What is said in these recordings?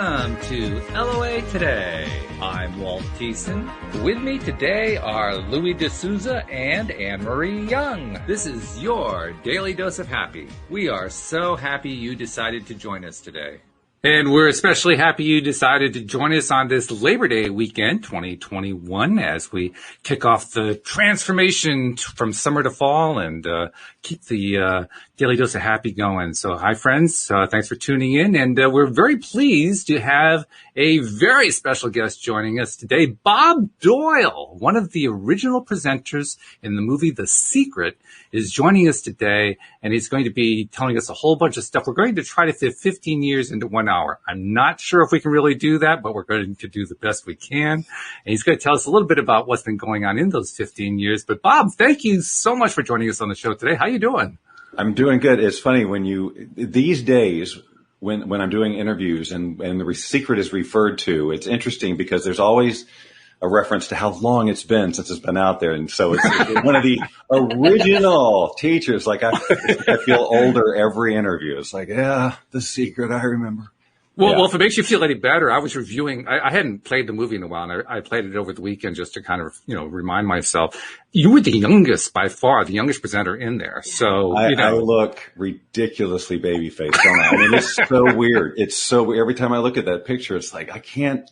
Welcome to LOA Today. I'm Walt Thiessen. With me today are Louis D'Souza and Anne-Marie Young. This is your Daily Dose of Happy. We are so happy you decided to join us today. And we're especially happy you decided to join us on this Labor Day weekend, 2021, as we kick off the transformation from summer to fall and keep the Daily Dose of Happy going. So hi, friends. Thanks for tuning in. And we're very pleased to have a very special guest joining us today, Bob Doyle, one of the original presenters in the movie The Secret, is joining us today, and he's going to be telling us a whole bunch of stuff. We're going to try to fit 15 years into 1 hour. I'm not sure if we can really do that, but we're going to do the best we can. And he's going to tell us a little bit about what's been going on in those 15 years. But Bob, thank you so much for joining us on the show today. How you doing? I'm doing good. It's funny these days when I'm doing interviews and the secret is referred to, it's interesting because there's always a reference to how long it's been since it's been out there. And so it's one of the original teachers. Like I feel older every interview. It's like, yeah, The Secret, I remember. Well, if it makes you feel any better, I was reviewing, I hadn't played the movie in a while, and I played it over the weekend just to kind of, remind myself. You were the youngest, by far, the youngest presenter in there. So, I look ridiculously baby-faced, don't I? I mean, it's so weird. It's so weird. Every time I look at that picture, it's like, I can't,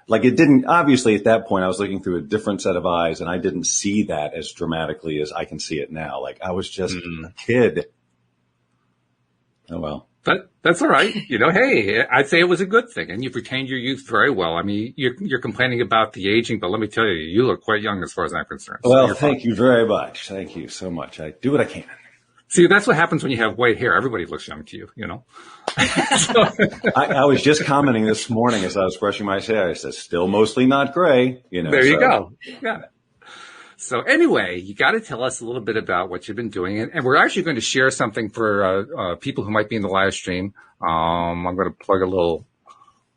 it didn't, obviously at that point, I was looking through a different set of eyes, and I didn't see that as dramatically as I can see it now. Like, I was just a kid. Oh, well. But that's all right. Hey, I'd say it was a good thing. And you've retained your youth very well. I mean, you're complaining about the aging, but let me tell you, you look quite young as far as I'm concerned. Well, thank you very much. Thank you so much. I do what I can. See, that's what happens when you have white hair. Everybody looks young to you, I was just commenting this morning as I was brushing my hair. I said, still mostly not gray, There you go. You got it. So anyway, you got to tell us a little bit about what you've been doing. And we're actually going to share something for people who might be in the live stream. I'm going to plug a little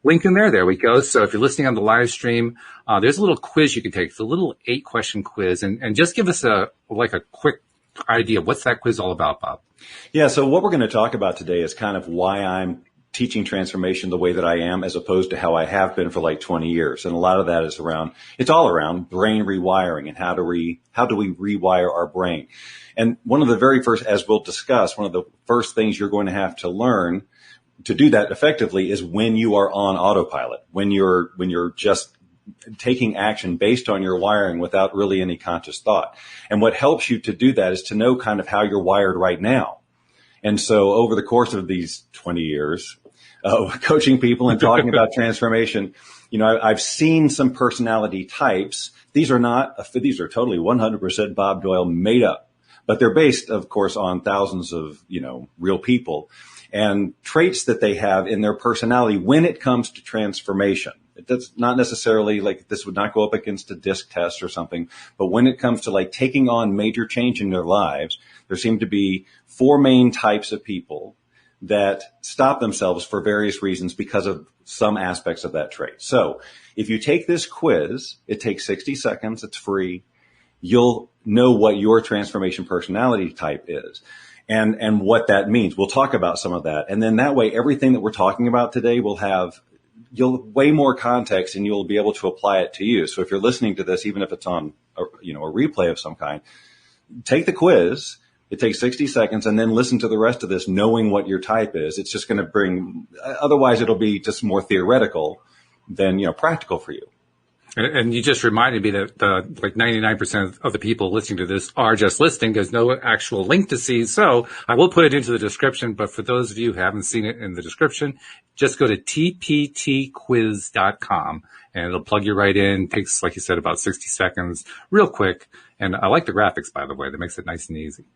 link in there. There we go. So if you're listening on the live stream, there's a little quiz you can take. It's a little 8-question quiz. And just give us a quick idea. What's that quiz all about, Bob? Yeah. So what we're going to talk about today is kind of why I'm teaching transformation the way that I am, as opposed to how I have been for like 20 years. And a lot of that is it's all around brain rewiring and how do we rewire our brain. And one of the very first, as we'll discuss, one of the first things you're going to have to learn to do that effectively is when you are on autopilot, when you're just taking action based on your wiring without really any conscious thought. And what helps you to do that is to know kind of how you're wired right now. And so over the course of these 20 years of coaching people and talking about transformation, I've seen some personality types. These are totally 100% Bob Doyle made up, but they're based, of course, on thousands of, real people and traits that they have in their personality when it comes to transformation. That's not necessarily like this would not go up against a DISC test or something, but when it comes to like taking on major change in their lives, there seem to be 4 main types of people that stop themselves for various reasons because of some aspects of that trait. So if you take this quiz, it takes 60 seconds. It's free. You'll know what your transformation personality type is and what that means. We'll talk about some of that. And then that way, everything that we're talking about today will have way more context and you'll be able to apply it to you. So if you're listening to this, even if it's on a replay of some kind, take the quiz. It takes 60 seconds and then listen to the rest of this knowing what your type is. It's just going to otherwise it'll be just more theoretical than, practical for you. And you just reminded me that 99% of the people listening to this are just listening. There's no actual link to see. So I will put it into the description. But for those of you who haven't seen it in the description, just go to tptquiz.com and it'll plug you right in. It takes, like you said, about 60 seconds, real quick. And I like the graphics, by the way. That makes it nice and easy.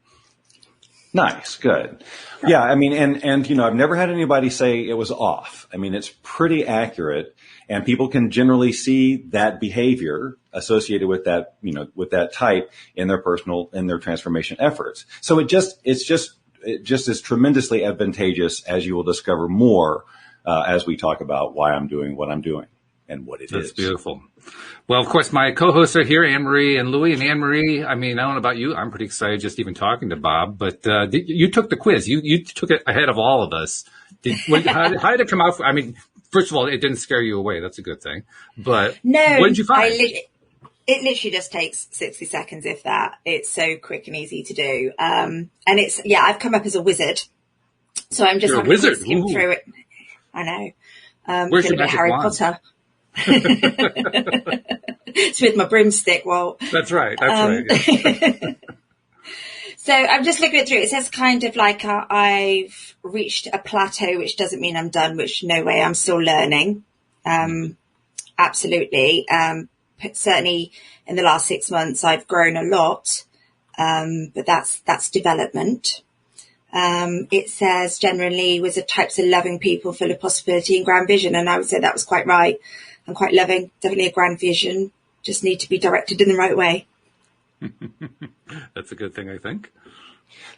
Nice. Good. Yeah. I mean, and, I've never had anybody say it was off. I mean, it's pretty accurate and people can generally see that behavior associated with that, with that type in their transformation efforts. So it just is tremendously advantageous, as you will discover more, as we talk about why I'm doing what I'm doing and what it is. That's beautiful. Well, of course, my co-hosts are here, Anne-Marie and Louis. And Anne-Marie, I mean, I don't know about you. I'm pretty excited just even talking to Bob. But you took the quiz. You took it ahead of all of us. How did it come out? I mean, first of all, it didn't scare you away. That's a good thing. But no, what did you find? It literally just takes 60 seconds, if that. It's so quick and easy to do. And I've come up as a wizard. So I'm just having to skim through it. I know. Where's your magic Harry wand? Potter. It's with my broomstick, Walt. That's right. Yeah. So I'm just looking it through. It says kind of like I've reached a plateau, which doesn't mean I'm done, which no way, I'm still learning. Absolutely. Certainly in the last 6 months, I've grown a lot. But that's development. It says generally wizard types are loving people, full of possibility and grand vision. And I would say that was quite right. I'm quite loving, definitely a grand vision, just need to be directed in the right way. That's a good thing, I think.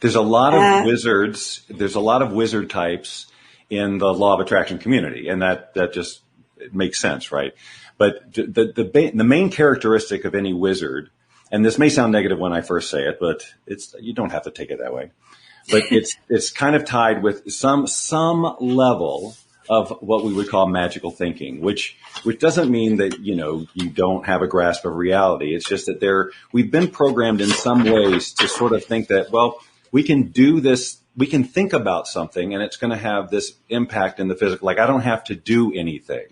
There's a lot of wizards. There's a lot of wizard types in the law of attraction community, and that just makes sense, right? But the main characteristic of any wizard, and this may sound negative when I first say it, but you don't have to take it that way. But it's kind of tied with some level of what we would call magical thinking, which doesn't mean that, you don't have a grasp of reality. It's just that we've been programmed in some ways to sort of think that, well, we can do this, we can think about something and it's going to have this impact in the physical. Like I don't have to do anything.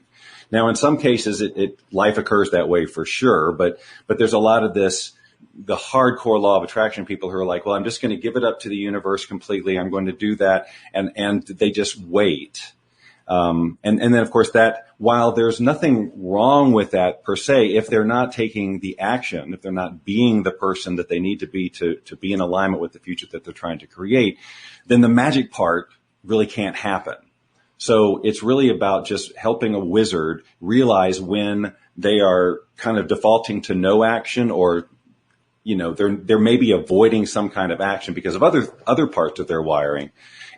Now, in some cases, life occurs that way for sure, but there's a lot of this, the hardcore law of attraction people who are like, well, I'm just going to give it up to the universe completely. I'm going to do that. And they just wait. And then of course that while there's nothing wrong with that per se, if they're not taking the action, if they're not being the person that they need to be in alignment with the future that they're trying to create, then the magic part really can't happen. So it's really about just helping a wizard realize when they are kind of defaulting to no action or, they're maybe avoiding some kind of action because of other parts of their wiring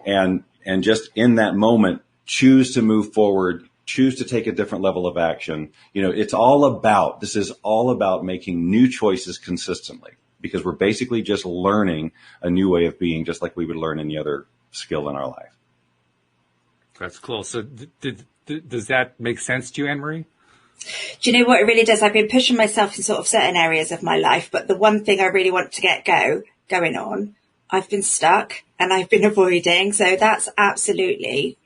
and just in that moment, choose to move forward, choose to take a different level of action. This is all about making new choices consistently because we're basically just learning a new way of being just like we would learn any other skill in our life. That's cool. So does that make sense to you, Anne-Marie? Do you know what it really does? I've been pushing myself in sort of certain areas of my life, but the one thing I really want to get going on, I've been stuck and I've been avoiding. So that's absolutely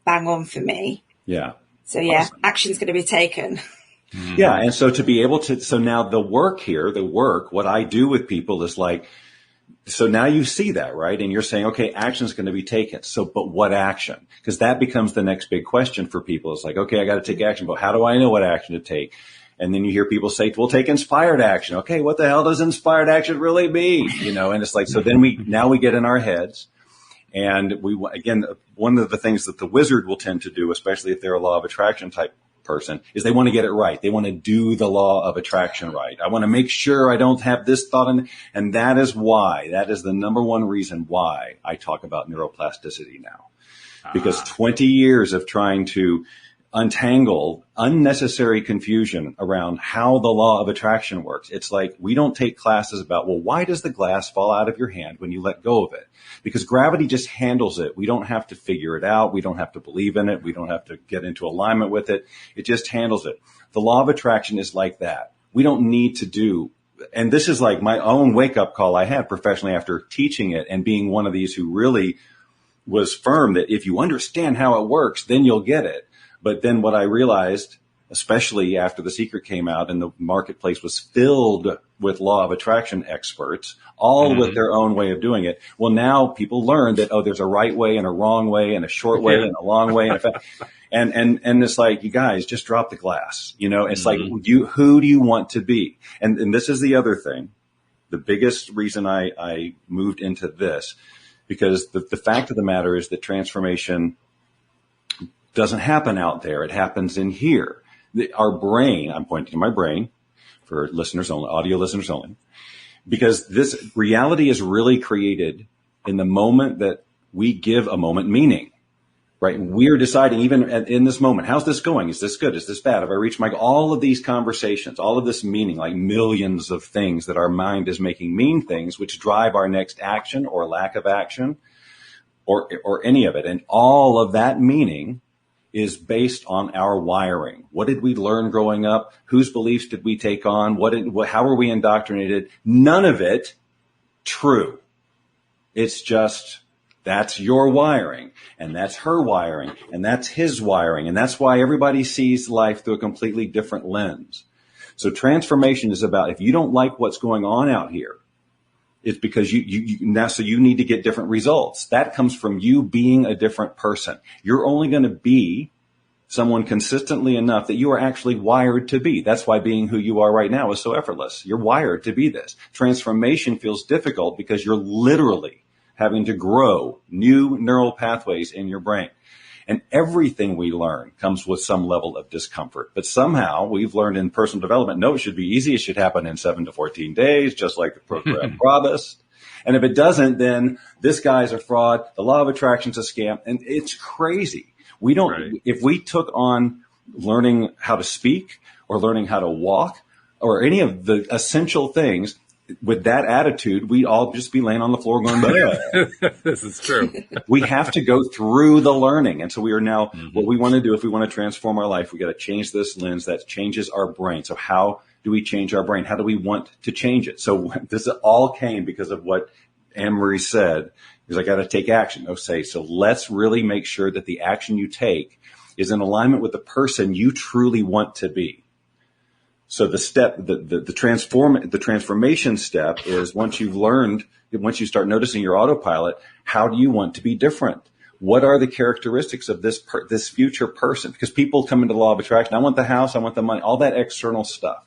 bang on for me. Yeah. So yeah, awesome. Action's going to be taken. Yeah. And so to be able to, so now what I do with people is like, so now you see that, right? And you're saying, okay, action's going to be taken. So, but what action? Because that becomes the next big question for people. It's like, okay, I got to take action, but how do I know what action to take? And then you hear people say, well, take inspired action. Okay. What the hell does inspired action really mean? And it's like, so then we get in our heads. And again, one of the things that the wizard will tend to do, especially if they're a law of attraction type person, is they want to get it right. They want to do the law of attraction right. I want to make sure I don't have this thought and that is the number one reason why I talk about neuroplasticity now. Because 20 years of trying to untangle unnecessary confusion around how the law of attraction works. It's like we don't take classes about, well, why does the glass fall out of your hand when you let go of it? Because gravity just handles it. We don't have to figure it out. We don't have to believe in it. We don't have to get into alignment with it. It just handles it. The law of attraction is like that. We don't need to do, and this is like my own wake-up call I had professionally after teaching it and being one of these who really was firm that if you understand how it works, then you'll get it. But then what I realized, especially after The Secret came out and the marketplace was filled with law of attraction experts, all with their own way of doing it. Well, now people learn that, there's a right way and a wrong way and a short way and a long way. And it's like, you guys just drop the glass. It's like, who do you want to be? And this is the other thing. The biggest reason I moved into this, because the fact of the matter is that transformation doesn't happen out there. It happens in here. Our brain, I'm pointing to my brain for listeners only, audio listeners only, because this reality is really created in the moment that we give a moment meaning, right? We're deciding even in this moment, how's this going? Is this good? Is this bad? Have I reached my goal? All of these conversations, all of this meaning, like millions of things that our mind is making mean things, which drive our next action or lack of action or any of it. And all of that meaning is based on our wiring. What did we learn growing up? Whose beliefs did we take on? How were we indoctrinated? None of it true. It's just, that's your wiring, and that's her wiring, and that's his wiring. And that's why everybody sees life through a completely different lens. So transformation is about, if you don't like what's going on out here, it's because so you need to get different results. That comes from you being a different person. You're only going to be someone consistently enough that you are actually wired to be. That's why being who you are right now is so effortless. You're wired to be this. Transformation feels difficult because you're literally having to grow new neural pathways in your brain. And everything we learn comes with some level of discomfort. But somehow we've learned in personal development, no, it should be easy. It should happen in 7 to 14 days, just like the program promised. And if it doesn't, then this guy's a fraud. The law of attraction's a scam. And it's crazy. We don't, right. If we took on learning how to speak or learning how to walk or any of the essential things, with that attitude, we'd all just be laying on the floor going, this is true. We have to go through the learning. And so we are now, what we want to do, if we want to transform our life, we got to change this lens that changes our brain. So how do we change our brain? How do we want to change it? So this all came because of what Anne-Marie said, is I got to take action. So let's really make sure that the action you take is in alignment with the person you truly want to be. So the step, the transformation step is once you start noticing your autopilot, how do you want to be different? What are the characteristics of this future person? Because people come into the law of attraction. I want the house. I want the money, all that external stuff.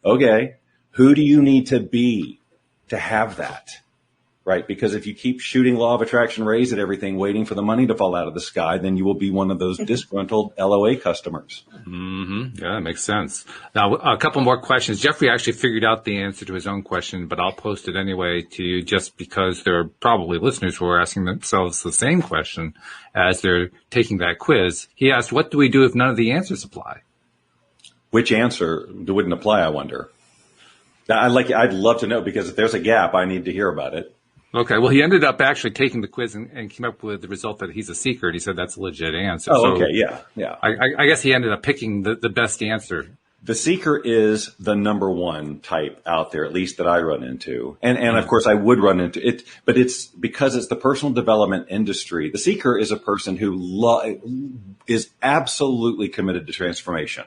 Okay. Who do you need to be to have that? Right? Because if you keep shooting law of attraction rays at everything, waiting for the money to fall out of the sky, then you will be one of those disgruntled LOA customers. Mm-hmm. Yeah, that makes sense. Now, a couple more questions. Jeffrey actually figured out the answer to his own question, but I'll post it anyway to you just because there are probably listeners who are asking themselves the same question as they're taking that quiz. He asked, what do we do if none of the answers apply? Which answer wouldn't apply, I wonder? I'd love to know, because if there's a gap, I need to hear about it. Okay, well, he ended up actually taking the quiz and came up with the result that he's a seeker, and he said that's a legit answer. Oh, okay, yeah. I guess he ended up picking the best answer. The seeker is the number one type out there, at least that I run into. And of course, I would run into it, but it's because it's the personal development industry. The seeker is a person who is absolutely committed to transformation.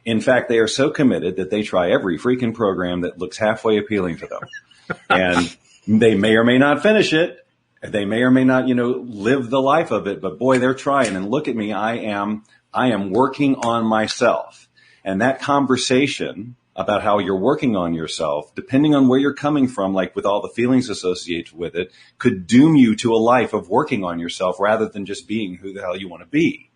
In fact, they are so committed that they try every freaking program that looks halfway appealing to them. And they may or may not finish it. They may or may not, live the life of it, but boy, they're trying. And look at me. I am working on myself. And that conversation about how you're working on yourself, depending on where you're coming from, like with all the feelings associated with it, could doom you to a life of working on yourself rather than just being who the hell you want to be.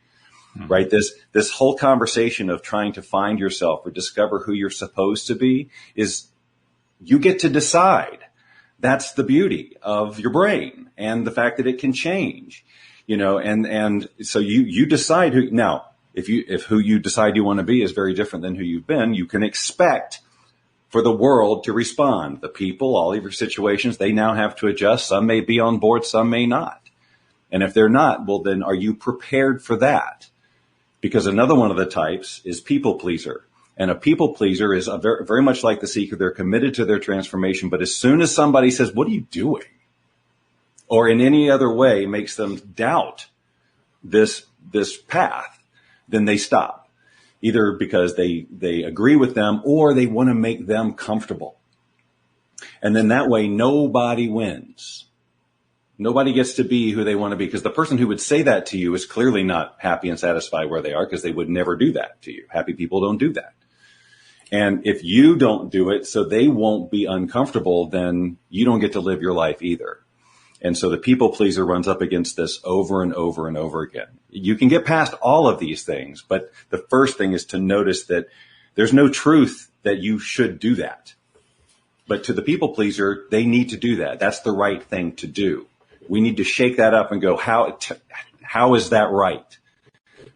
Mm-hmm. Right? This whole conversation of trying to find yourself or discover who you're supposed to be is, you get to decide. That's the beauty of your brain and the fact that it can change, and so you decide who. Now, if who you decide you want to be is very different than who you've been, you can expect for the world to respond. The people, all of your situations, they now have to adjust. Some may be on board, some may not. And if they're not, well, then are you prepared for that? Because another one of the types is people pleaser. And a people pleaser is very, very much like the seeker. They're committed to their transformation. But as soon as somebody says, what are you doing? Or in any other way makes them doubt this path, then they stop. Either because they agree with them or they want to make them comfortable. And then that way nobody wins. Nobody gets to be who they want to be, because the person who would say that to you is clearly not happy and satisfied where they are, because they would never do that to you. Happy people don't do that. And if you don't do it so they won't be uncomfortable, then you don't get to live your life either. And so the people pleaser runs up against this over and over and over again. You can get past all of these things, but the first thing is to notice that there's no truth that you should do that. But to the people pleaser, they need to do that. That's the right thing to do. We need to shake that up and go, how is that right?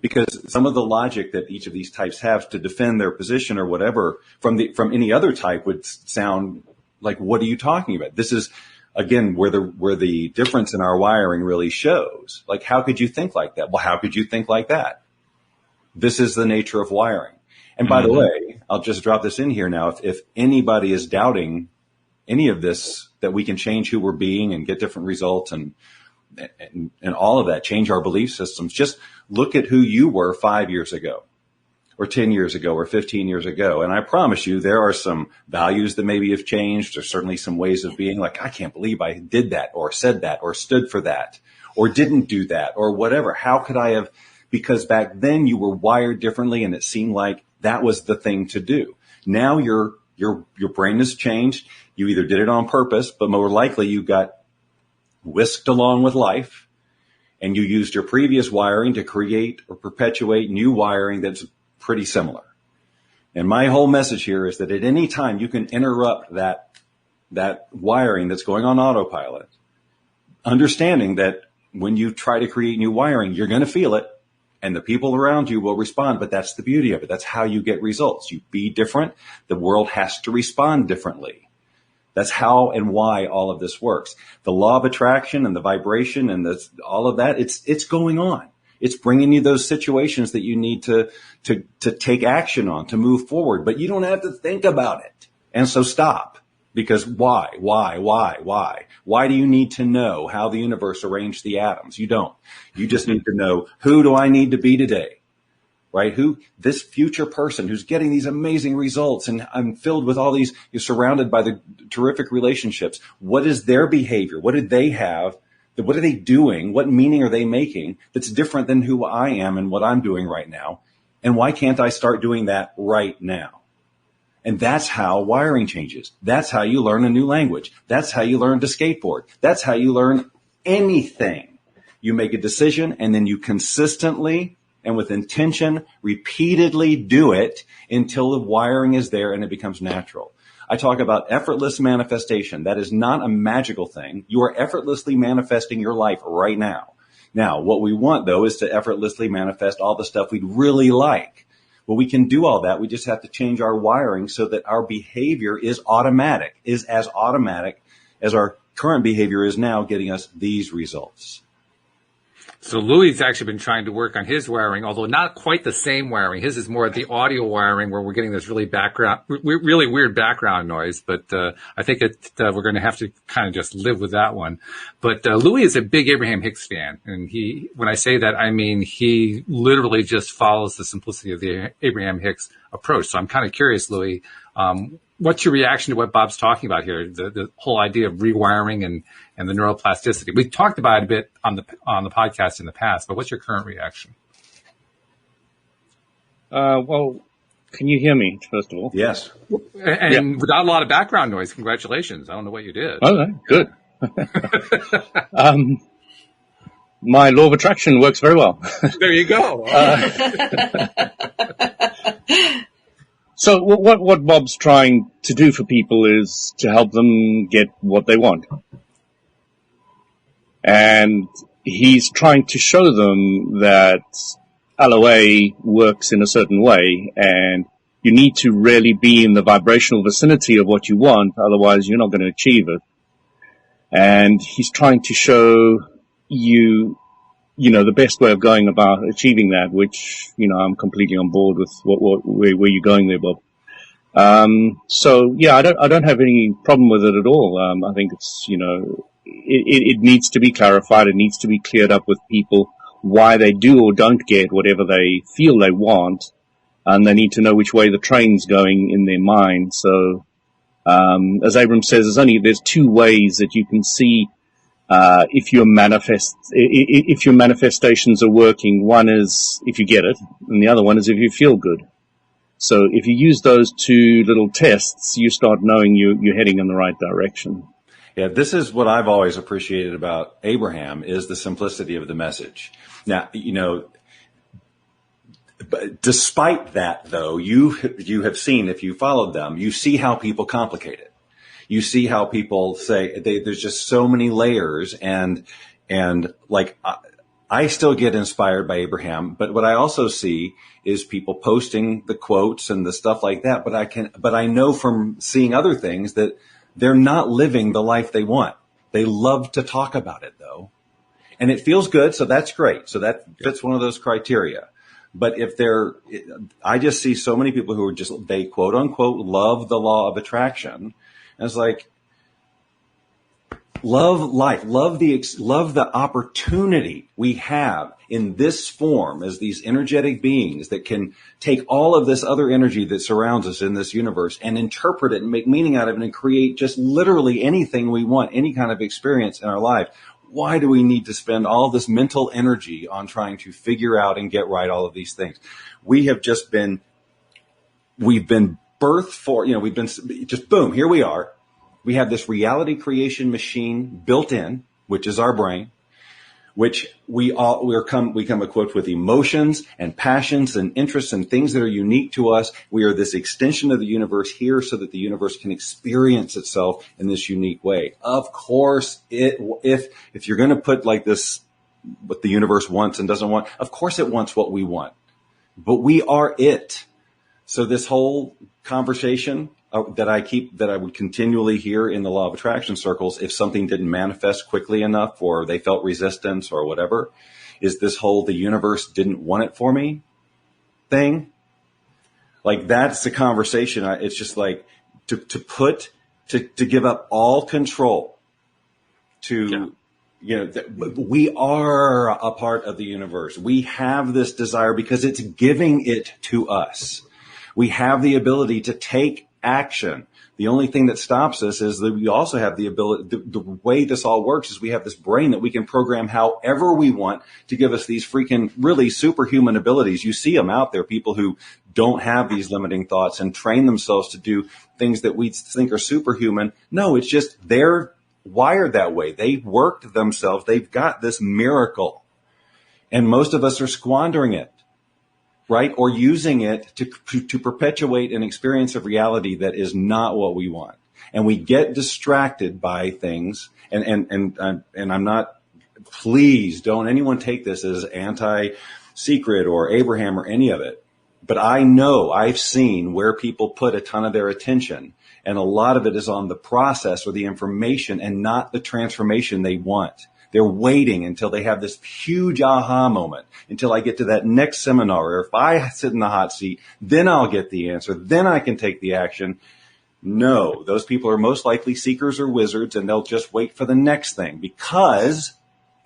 Because some of the logic that each of these types have to defend their position or whatever from any other type would sound like, what are you talking about? This is, again, where the difference in our wiring really shows. Like, how could you think like that? Well, how could you think like that? This is the nature of wiring. And by the way, I'll just drop this in here now. If anybody is doubting any of this, that we can change who we're being and get different results and all of that, change our belief systems, just look at who you were 5 years ago or 10 years ago or 15 years ago. And I promise you, there are some values that maybe have changed. There's certainly some ways of being like, I can't believe I did that or said that or stood for that or didn't do that or whatever. How could I have? Because back then you were wired differently and it seemed like that was the thing to do. Now your brain has changed. You either did it on purpose, but more likely you got whisked along with life and you used your previous wiring to create or perpetuate new wiring that's pretty similar. And my whole message here is that at any time you can interrupt that wiring that's going on autopilot, understanding that when you try to create new wiring, you're going to feel it and the people around you will respond. But that's the beauty of it. That's how you get results. You be different. The world has to respond differently. That's how and why all of this works. The law of attraction and the vibration and all of that, it's going on. It's bringing you those situations that you need to take action on, to move forward, but you don't have to think about it. And so stop, because why? Why do you need to know how the universe arranged the atoms? You don't. You just need to know, who do I need to be today? Right? This future person who's getting these amazing results, and I'm filled with all these, you're surrounded by the terrific relationships. What is their behavior? What did they have? What are they doing? What meaning are they making that's different than who I am and what I'm doing right now? And why can't I start doing that right now? And that's how wiring changes. That's how you learn a new language. That's how you learn to skateboard. That's how you learn anything. You make a decision and then you consistently and with intention, repeatedly do it until the wiring is there and it becomes natural. I talk about effortless manifestation. That is not a magical thing. You are effortlessly manifesting your life right now. Now, what we want, though, is to effortlessly manifest all the stuff we'd really like. Well, we can do all that. We just have to change our wiring so that our behavior is as automatic as our current behavior is now, getting us these results. So Louis actually been trying to work on his wiring, although not quite the same wiring. His is more the audio wiring, where we're getting this really weird background noise. But I think we're going to have to kind of just live with that one. But Louis is a big Abraham Hicks fan, and when I say that, I mean he literally just follows the simplicity of the Abraham Hicks approach. So I'm kind of curious, Louis, what's your reaction to what Bob's talking about here? The whole idea of rewiring and the neuroplasticity. We talked about it a bit on the podcast in the past, but what's your current reaction? Well, can you hear me, first of all? Yes. And without a lot of background noise, congratulations. I don't know what you did. Okay, good. My law of attraction works very well. There you go. So what Bob's trying to do for people is to help them get what they want. And he's trying to show them that LOA works in a certain way, and you need to really be in the vibrational vicinity of what you want, otherwise you're not going to achieve it. And he's trying to show you the best way of going about achieving that, which, I'm completely on board with where you're going there, Bob. So yeah, I don't have any problem with it at all. I think it's, it needs to be clarified. It needs to be cleared up with people why they do or don't get whatever they feel they want. And they need to know which way the train's going in their mind. So, as Abram says, there's two ways that you can see if your manifestations are working. One is if you get it, and the other one is if you feel good. So if you use those two little tests, you start knowing you're heading in the right direction. Yeah, this is what I've always appreciated about Abraham, is the simplicity of the message. Now, but despite that, though, you have seen, if you followed them, you see how people complicate it. You see how people say there's just so many layers, and like I still get inspired by Abraham, but what I also see is people posting the quotes and the stuff like that. But I know from seeing other things that they're not living the life they want. They love to talk about it, though, and it feels good, so that's great. So that fits one of those criteria. But I just see so many people who are they quote unquote love the law of attraction. And it's like, love life, love the opportunity we have in this form as these energetic beings that can take all of this other energy that surrounds us in this universe and interpret it and make meaning out of it and create just literally anything we want, any kind of experience in our life. Why do we need to spend all this mental energy on trying to figure out and get right all of these things? We've been birthed for, we've been just boom, here we are. We have this reality creation machine built in, which is our brain, which we come equipped with emotions and passions and interests and things that are unique to us. We are this extension of the universe here so that the universe can experience itself in this unique way. Of course, if you're going to put like this, what the universe wants and doesn't want, of course it wants what we want, but we are it. So this whole conversation that I would continually hear in the law of attraction circles, if something didn't manifest quickly enough or they felt resistance or whatever, is this whole the universe didn't want it for me thing. Like that's the conversation. It's just like to give up all control to, we are a part of the universe. We have this desire because it's giving it to us. We have the ability to take action. The only thing that stops us is that we also have the ability, the way this all works is we have this brain that we can program however we want to give us these freaking really superhuman abilities. You see them out there, people who don't have these limiting thoughts and train themselves to do things that we think are superhuman. No, it's just they're wired that way. They worked themselves. They've got this miracle. And most of us are squandering it. Right? Or using it to perpetuate an experience of reality that is not what we want. And we get distracted by things. And I'm not, please don't anyone take this as anti-secret or Abraham or any of it. But I know I've seen where people put a ton of their attention and a lot of it is on the process or the information and not the transformation they want. They're waiting until they have this huge aha moment, until I get to that next seminar, or if I sit in the hot seat, then I'll get the answer. Then I can take the action. No, those people are most likely seekers or wizards, and they'll just wait for the next thing because,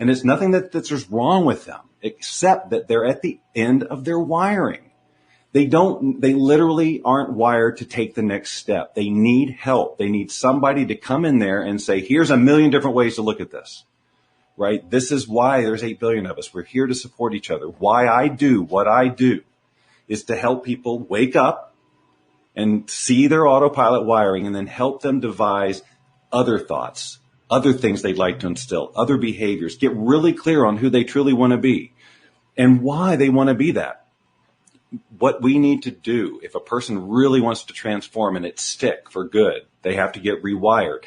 and it's nothing that's wrong with them, except that they're at the end of their wiring. They literally aren't wired to take the next step. They need help. They need somebody to come in there and say, here's a million different ways to look at this. Right? This is why there's 8 billion of us. We're here to support each other. Why I do what I do is to help people wake up and see their autopilot wiring and then help them devise other thoughts, other things they'd like to instill, other behaviors, get really clear on who they truly want to be and why they want to be that. What we need to do if a person really wants to transform and it stick for good, they have to get rewired.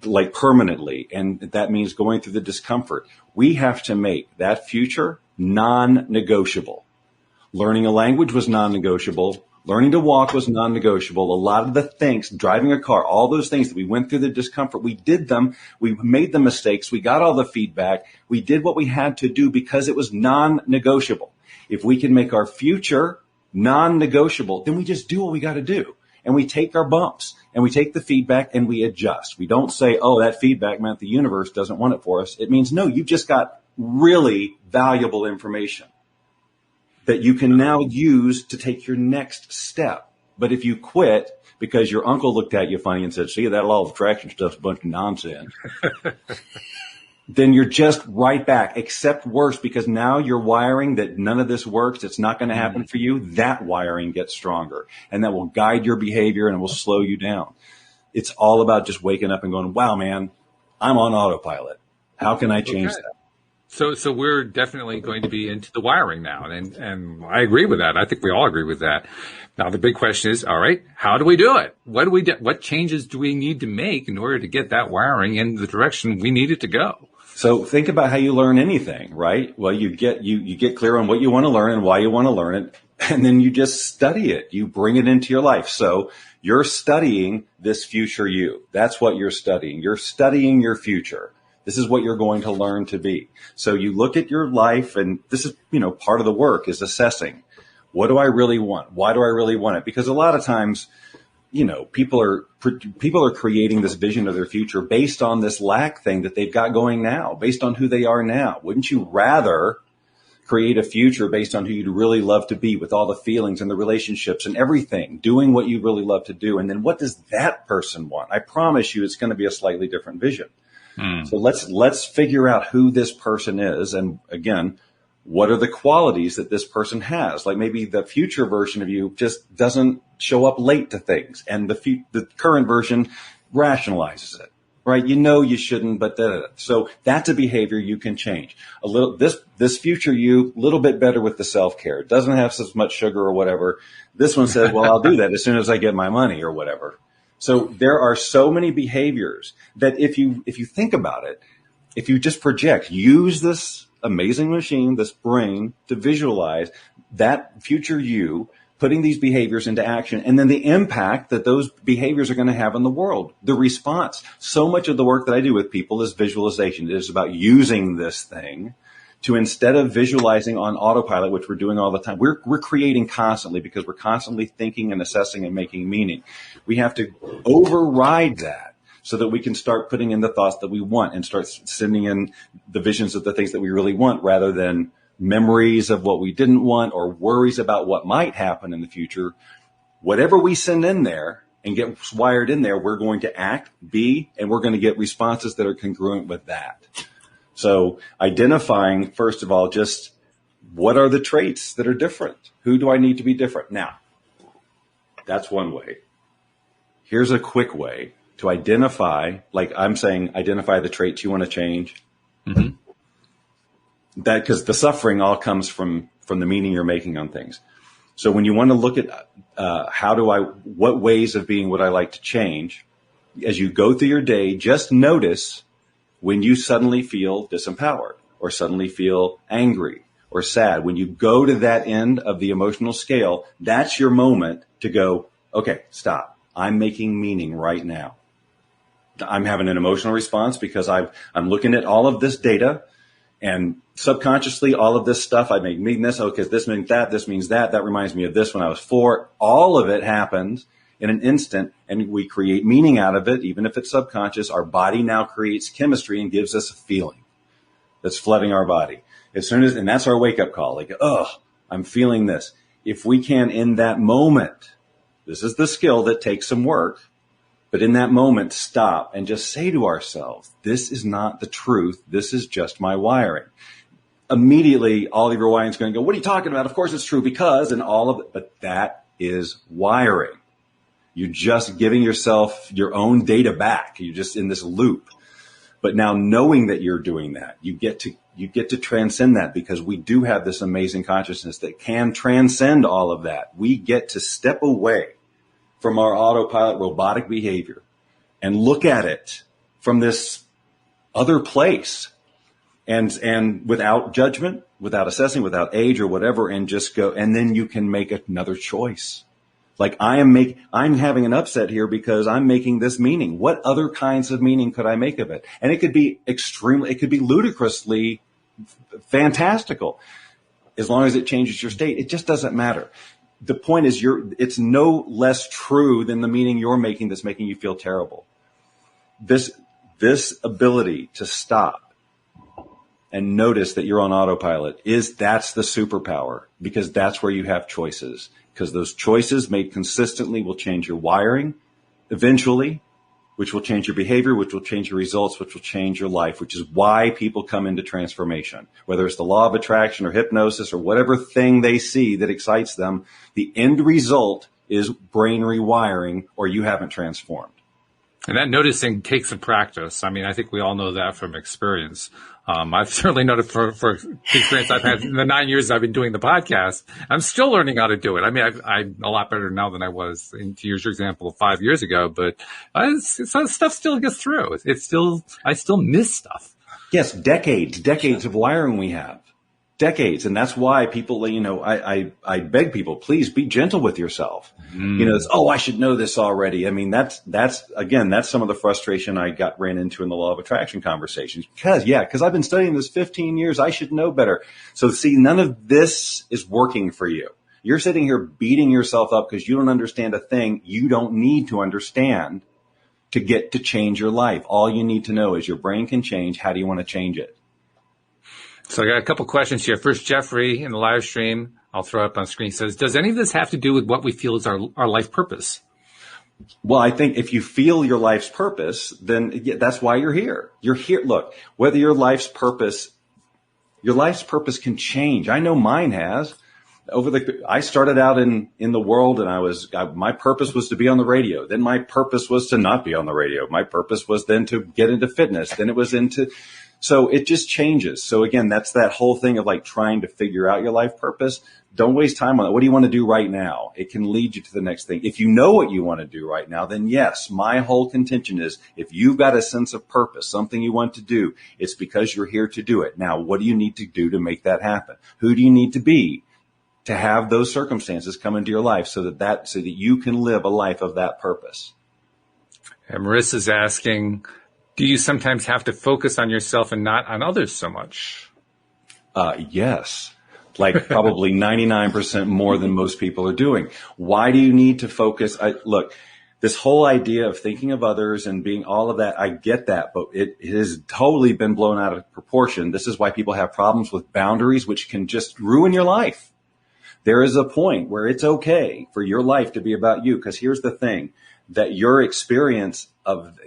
Like permanently, and that means going through the discomfort. We have to make that future non-negotiable. Learning a language was non-negotiable. Learning to walk was non-negotiable. A lot of the things, driving a car, all those things that we went through the discomfort, we did them. We made the mistakes. We got all the feedback. We did what we had to do because it was non-negotiable. If we can make our future non-negotiable, then we just do what we got to do. And we take our bumps and we take the feedback and we adjust. We don't say, oh, that feedback meant the universe doesn't want it for us. It means, no, you just got really valuable information that you can now use to take your next step. But if you quit because your uncle looked at you funny and said, see, that law of attraction stuff's a bunch of nonsense, then you're just right back, except worse, because now you're wiring that none of this works. It's not going to happen for you. That wiring gets stronger and that will guide your behavior and it will slow you down. It's all about just waking up and going, wow, man, I'm on autopilot. How can I change that? So we're definitely going to be into the wiring now. And I agree with that. I think we all agree with that. Now, the big question is, all right, how do we do it? What changes do we need to make in order to get that wiring in the direction we need it to go? So think about how you learn anything, right? Well, you get clear on what you want to learn and why you want to learn it, and then you just study it. You bring it into your life. So you're studying this future you. That's what you're studying. You're studying your future. This is what you're going to learn to be. So you look at your life, and this is, part of the work is assessing. What do I really want? Why do I really want it? Because a lot of times, people are creating this vision of their future based on this lack thing that they've got going now, based on who they are now. Wouldn't you rather create a future based on who you'd really love to be, with all the feelings and the relationships and everything, doing what you really love to do? And then what does that person want? I promise you it's going to be a slightly different vision. So let's figure out who this person is. And again, what are the qualities that this person has? Like maybe the future version of you just doesn't show up late to things, and the current version rationalizes it, right? You shouldn't, but so that's a behavior you can change. A little, this future you, a little bit better with the self-care. It doesn't have so much sugar or whatever. This one says, well, I'll do that as soon as I get my money or whatever. So there are so many behaviors that if you think about it, if you just project, use this amazing machine, this brain, to visualize that future you putting these behaviors into action, and then the impact that those behaviors are going to have in the world, the response. So much of the work that I do with people is visualization. It is about using this thing to, instead of visualizing on autopilot, which we're doing all the time, we're creating constantly, because we're constantly thinking and assessing and making meaning. We have to override that so that we can start putting in the thoughts that we want and start sending in the visions of the things that we really want, rather than memories of what we didn't want or worries about what might happen in the future. Whatever we send in there and get wired in there, we're going to act, be, and we're going to get responses that are congruent with that. So identifying, first of all, just what are the traits that are different? Who do I need to be different? Now, that's one way. Here's a quick way to identify, like I'm saying, identify the traits you want to change. Mm-hmm. That, because the suffering all comes from the meaning you're making on things. So when you want to look at what ways of being would I like to change, as you go through your day, just notice when you suddenly feel disempowered or suddenly feel angry or sad. When you go to that end of the emotional scale, that's your moment to go, okay, stop. I'm making meaning right now. I'm having an emotional response because I'm looking at all of this data, and subconsciously all of this stuff, I mean this, okay, this means that, this means that reminds me of this when I was 4. All of it happens in an instant, and we create meaning out of it. Even if it's subconscious, our body now creates chemistry and gives us a feeling that's flooding our body. And that's our wake up call. Like, I'm feeling this. If we can, in that moment, this is the skill that takes some work, but in that moment, stop and just say to ourselves, this is not the truth. This is just my wiring. Immediately, all of your wiring is going to go, what are you talking about? Of course it's true, because, and all of it, but that is wiring. You're just giving yourself your own data back. You're just in this loop. But now, knowing that you're doing that, you get to transcend that, because we do have this amazing consciousness that can transcend all of that. We get to step away from our autopilot robotic behavior and look at it from this other place, and without judgment, without assessing, without age or whatever, and just go. And then you can make another choice. Like I'm having an upset here because I'm making this meaning. What other kinds of meaning could I make of it? And it could be ludicrously fantastical. As long as it changes your state, it just doesn't matter. The point is it's no less true than the meaning you're making that's making you feel terrible. This ability to stop and notice that you're on autopilot that's the superpower, because that's where you have choices. Because those choices made consistently will change your wiring eventually, which will change your behavior, which will change your results, which will change your life, which is why people come into transformation. Whether it's the law of attraction or hypnosis or whatever thing they see that excites them, the end result is brain rewiring, or you haven't transformed. And that noticing takes some practice. I mean, I think we all know that from experience. I've certainly noticed for the experience I've had in the 9 years I've been doing the podcast. I'm still learning how to do it. I mean, I'm a lot better now than I was, to use your example, 5 years ago, but some stuff still gets through. I still miss stuff. Yes, decades of wiring we have. Decades. And that's why people, I beg people, please be gentle with yourself. I should know this already. I mean, that's some of the frustration I ran into in the law of attraction conversations, because I've been studying this 15 years. I should know better. So see, none of this is working for you. You're sitting here beating yourself up because you don't understand a thing you don't need to understand to get to change your life. All you need to know is your brain can change. How do you want to change it? So I got a couple questions here. First, Jeffrey in the live stream, I'll throw up on screen, says, does any of this have to do with what we feel is our life purpose? Well, I think if you feel your life's purpose, then that's why you're here. You're here. Look, whether your life's purpose can change. I know mine has. I started out in the world, and my purpose was to be on the radio. Then my purpose was to not be on the radio. My purpose was then to get into fitness. Then it was so it just changes. So again, that's that whole thing of like trying to figure out your life purpose. Don't waste time on it. What do you want to do right now? It can lead you to the next thing. If you know what you want to do right now, then yes, my whole contention is if you've got a sense of purpose, something you want to do, it's because you're here to do it. Now, what do you need to do to make that happen? Who do you need to be to have those circumstances come into your life so that you can live a life of that purpose? And Marissa's asking, do you sometimes have to focus on yourself and not on others so much? Yes. Like probably 99% more than most people are doing. Why do you need to focus? Look, this whole idea of thinking of others and being all of that, I get that, but it has totally been blown out of proportion. This is why people have problems with boundaries, which can just ruin your life. There is a point where it's okay for your life to be about you, because here's the thing, that your experience of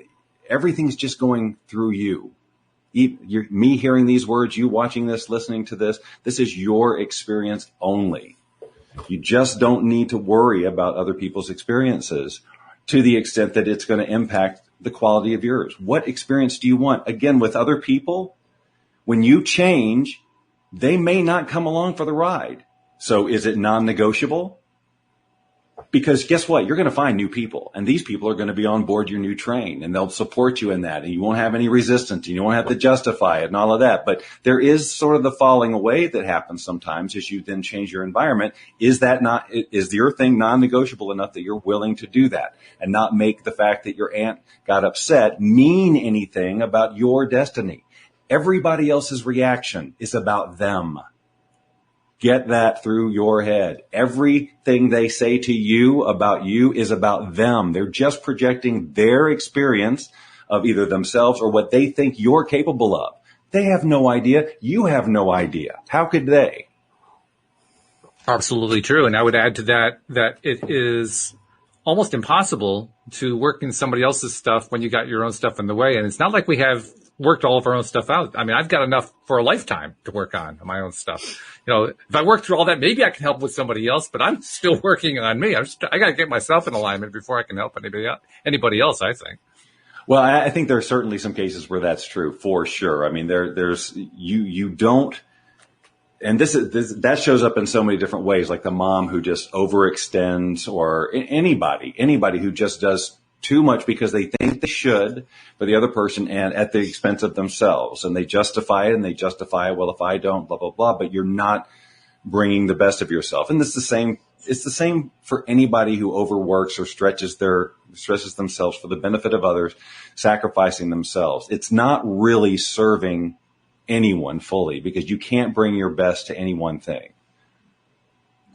everything's just going through you. Me hearing these words, you watching this, listening to this is your experience only. You just don't need to worry about other people's experiences to the extent that it's going to impact the quality of yours. What experience do you want? Again, with other people, when you change, they may not come along for the ride. So is it non-negotiable? Because guess what? You're going to find new people, and these people are going to be on board your new train, and they'll support you in that, and you won't have any resistance, and you won't have to justify it and all of that. But there is sort of the falling away that happens sometimes as you then change your environment. Is your thing non-negotiable enough that you're willing to do that and not make the fact that your aunt got upset mean anything about your destiny? Everybody else's reaction is about them. Get that through your head. Everything they say to you about you is about them. They're just projecting their experience of either themselves or what they think you're capable of. They have no idea. You have no idea. How could they? Absolutely true. And I would add to that it is almost impossible to work in somebody else's stuff when you got your own stuff in the way. And it's not like we have worked all of our own stuff out. I mean, I've got enough for a lifetime to work on my own stuff. You know, if I work through all that, maybe I can help with somebody else, but I'm still working on me. I got to get myself in alignment before I can help anybody else, I think. Well, I think there are certainly some cases where that's true, for sure. I mean, you don't, and that shows up in so many different ways, like the mom who just overextends, or anybody who just does too much because they think they should for the other person and at the expense of themselves. And they justify it. Well, if I don't, blah, blah, blah, but you're not bringing the best of yourself. And it's the same for anybody who overworks or stretches themselves for the benefit of others, sacrificing themselves. It's not really serving anyone fully, because you can't bring your best to any one thing.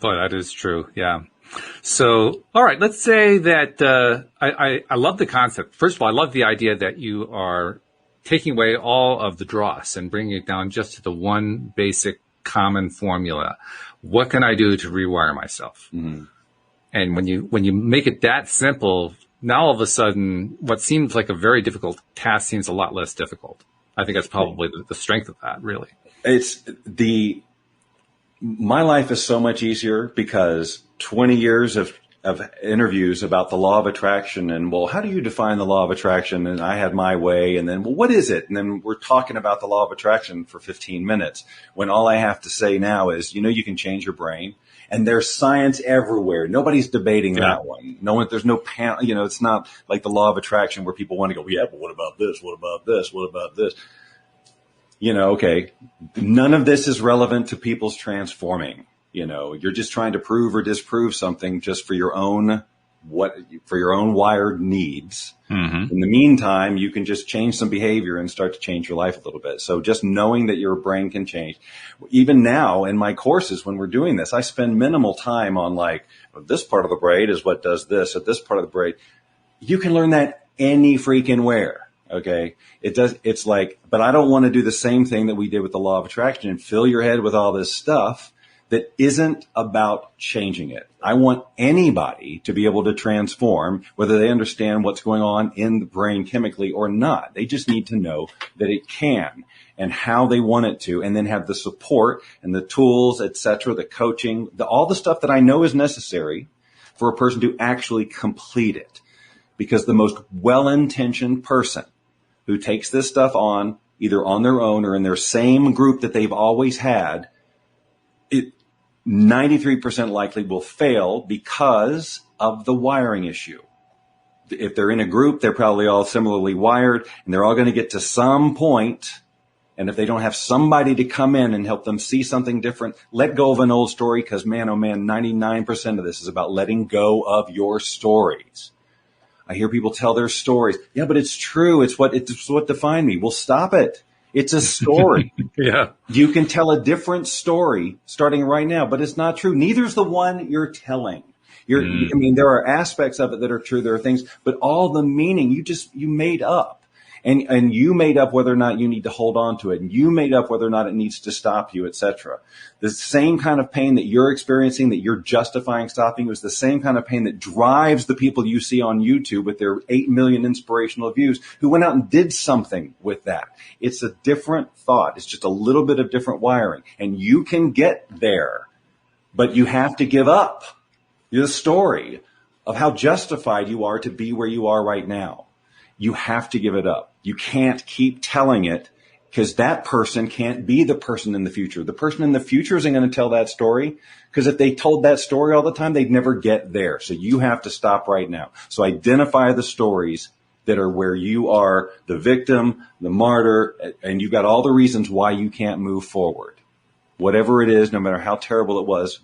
Boy, that is true. Yeah. So, all right, let's say that I love the concept. First of all, I love the idea that you are taking away all of the dross and bringing it down just to the one basic common formula. What can I do to rewire myself? Mm-hmm. And when you make it that simple, now all of a sudden what seems like a very difficult task seems a lot less difficult. I think that's probably the strength of that, really. My life is so much easier because 20 years of interviews about the law of attraction, and, well, how do you define the law of attraction? And I had my way, and then, well, what is it? And then we're talking about the law of attraction for 15 minutes when all I have to say now is, you can change your brain, and there's science everywhere. Nobody's debating that one. There's no panel, it's not like the law of attraction where people want to go, yeah, but what about this? What about this? What about this? Okay, none of this is relevant to people's transforming. You're just trying to prove or disprove something just for your own for your own wired needs. Mm-hmm. In the meantime, you can just change some behavior and start to change your life a little bit. So just knowing that your brain can change. Even now in my courses, when we're doing this, I spend minimal time on like, this part of the brain is what does this, at this part of the brain. You can learn that any freaking where. Okay. It's like, but I don't want to do the same thing that we did with the law of attraction and fill your head with all this stuff that isn't about changing it. I want anybody to be able to transform, whether they understand what's going on in the brain chemically or not. They just need to know that it can and how they want it to, and then have the support and the tools, etc., the coaching, all the stuff that I know is necessary for a person to actually complete it. Because the most well-intentioned person who takes this stuff on, either on their own or in their same group that they've always had, 93% likely will fail because of the wiring issue. If they're in a group, they're probably all similarly wired, and they're all going to get to some point. And if they don't have somebody to come in and help them see something different, let go of an old story, because man, oh man, 99% of this is about letting go of your stories. I hear people tell their stories. Yeah, but it's true. It's what defined me. Well, stop it. It's a story. Yeah. You can tell a different story starting right now, but it's not true. Neither's the one you're telling. I mean, there are aspects of it that are true. There are things, but all the meaning you made up. And you made up whether or not you need to hold on to it. And you made up whether or not it needs to stop you, etc. The same kind of pain that you're experiencing, that you're justifying stopping you, is the same kind of pain that drives the people you see on YouTube with their 8 million inspirational views who went out and did something with that. It's a different thought. It's just a little bit of different wiring. And you can get there, but you have to give up the story of how justified you are to be where you are right now. You have to give it up. You can't keep telling it, because that person can't be the person in the future. The person in the future isn't going to tell that story, because if they told that story all the time, they'd never get there. So you have to stop right now. So identify the stories that are where you are the victim, the martyr, and you've got all the reasons why you can't move forward. Whatever it is, no matter how terrible it was,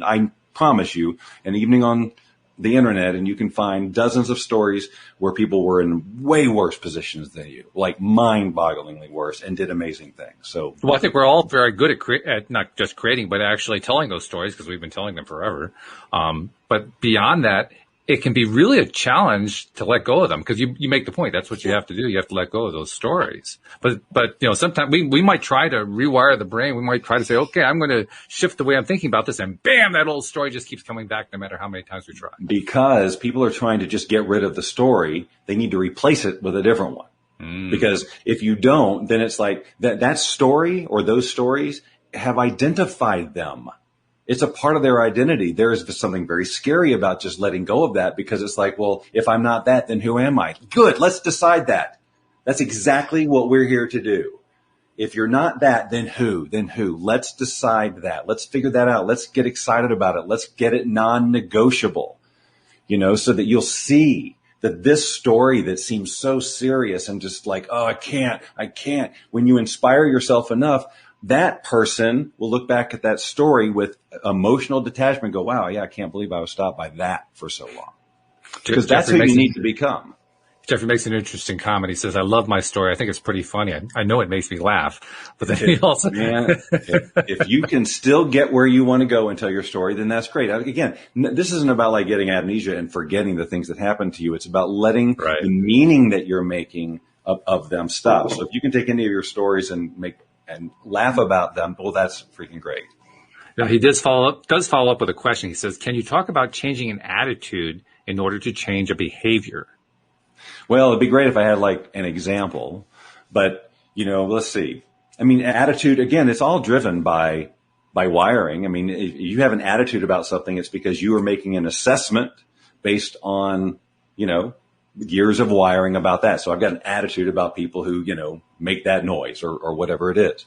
I promise you, an evening on the internet, and you can find dozens of stories where people were in way worse positions than you, like mind-bogglingly worse, and did amazing things. So, well, I think we're all very good at not just creating, but actually telling those stories, because we've been telling them forever. But beyond that, it can be really a challenge to let go of them, because you make the point. That's what you have to do. You have to let go of those stories. But sometimes we might try to rewire the brain. We might try to say, okay, I'm going to shift the way I'm thinking about this, and bam, that old story just keeps coming back no matter how many times we try. Because people are trying to just get rid of the story, they need to replace it with a different one. Because if you don't, then it's like that story or those stories have identified them. It's a part of their identity. There is something very scary about just letting go of that, because it's like, well, if I'm not that, then who am I? Good. Let's decide that. That's exactly what we're here to do. If you're not that, then who? Then who? Let's decide that. Let's figure that out. Let's get excited about it. Let's get it non-negotiable, so that you'll see that this story that seems so serious and just like, oh, I can't. When you inspire yourself enough, that person will look back at that story with emotional detachment and go, wow, yeah, I can't believe I was stopped by that for so long. Because that's who you need to become. Jeffrey makes an interesting comment. He says, I love my story. I think it's pretty funny. I know it makes me laugh. But then he also... Man, if you can still get where you want to go and tell your story, then that's great. Again, this isn't about like getting amnesia and forgetting the things that happened to you. It's about letting the meaning that you're making of them stop. So if you can take any of your stories and laugh about them, well, that's freaking great. Now, he does follow up with a question. He says, can you talk about changing an attitude in order to change a behavior? Well, it'd be great if I had like an example, but let's see. I mean, attitude, again, it's all driven by wiring. I mean, if you have an attitude about something, it's because you are making an assessment based on, years of wiring about that. So I've got an attitude about people who, make that noise or whatever it is.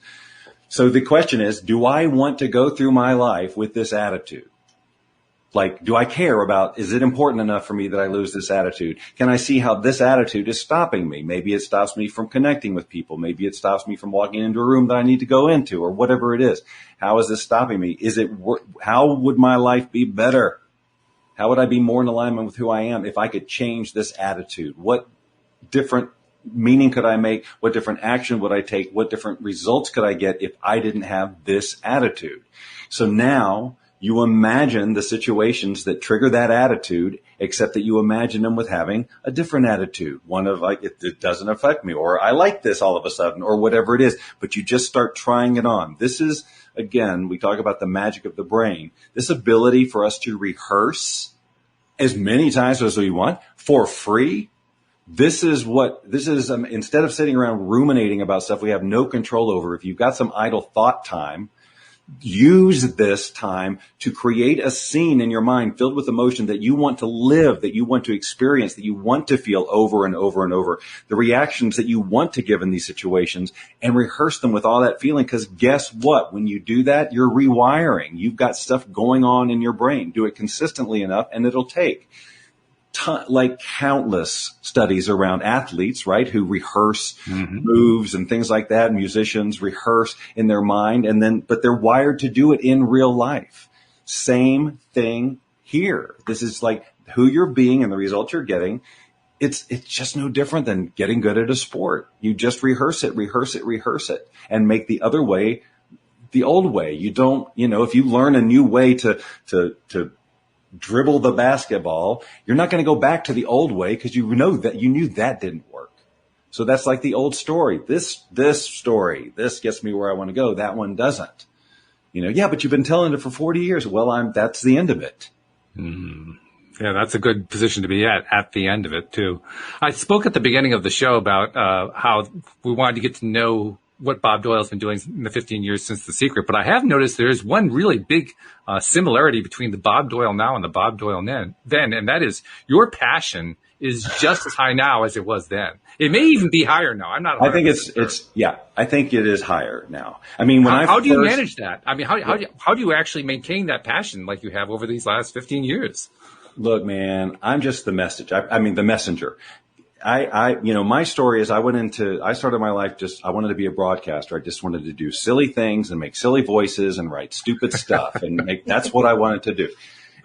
So the question is, do I want to go through my life with this attitude? Like, do I care about, is it important enough for me that I lose this attitude? Can I see how this attitude is stopping me? Maybe it stops me from connecting with people. Maybe it stops me from walking into a room that I need to go into, or whatever it is. How is this stopping me? How would my life be better? How would I be more in alignment with who I am if I could change this attitude? What different meaning could I make? What different action would I take? What different results could I get if I didn't have this attitude? So now you imagine the situations that trigger that attitude, except that you imagine them with having a different attitude. One of like, it doesn't affect me, or I like this all of a sudden, or whatever it is, but you just start trying it on. This is, again, we talk about the magic of the brain, this ability for us to rehearse as many times as we want for free. This is instead of sitting around ruminating about stuff we have no control over. If you've got some idle thought time, use this time to create a scene in your mind filled with emotion that you want to live, that you want to experience, that you want to feel over and over and over, the reactions that you want to give in these situations, and rehearse them with all that feeling. Because guess what? When you do that, you're rewiring. You've got stuff going on in your brain. Do it consistently enough, and it'll take like countless studies around athletes, right, who rehearse moves and things like that. Musicians rehearse in their mind, but they're wired to do it in real life. Same thing here. This is like who you're being and the results you're getting. It's just no different than getting good at a sport. You just rehearse it, and make the other way the old way. You don't, if you learn a new way to dribble the basketball, you're not going to go back to the old way because you knew that didn't work. So that's like the old story. This story, this gets me where I want to go. That one doesn't. Yeah, but you've been telling it for 40 years. Well, that's the end of it. Mm. Yeah, that's a good position to be at the end of it too. I spoke at the beginning of the show about how we wanted to get to know what Bob Doyle's been doing in the 15 years since The Secret, but I have noticed there's one really big similarity between the Bob Doyle now and the Bob Doyle then, and that is your passion is just as high now as it was then. It may even be higher now. I'm not. I think I think it is higher now. I mean, how do you manage that? I mean, how do you actually maintain that passion like you have over these last 15 years? Look, man, I'm just the message. I mean, the messenger. My story is I started my life I wanted to be a broadcaster. I just wanted to do silly things and make silly voices and write stupid stuff that's what I wanted to do.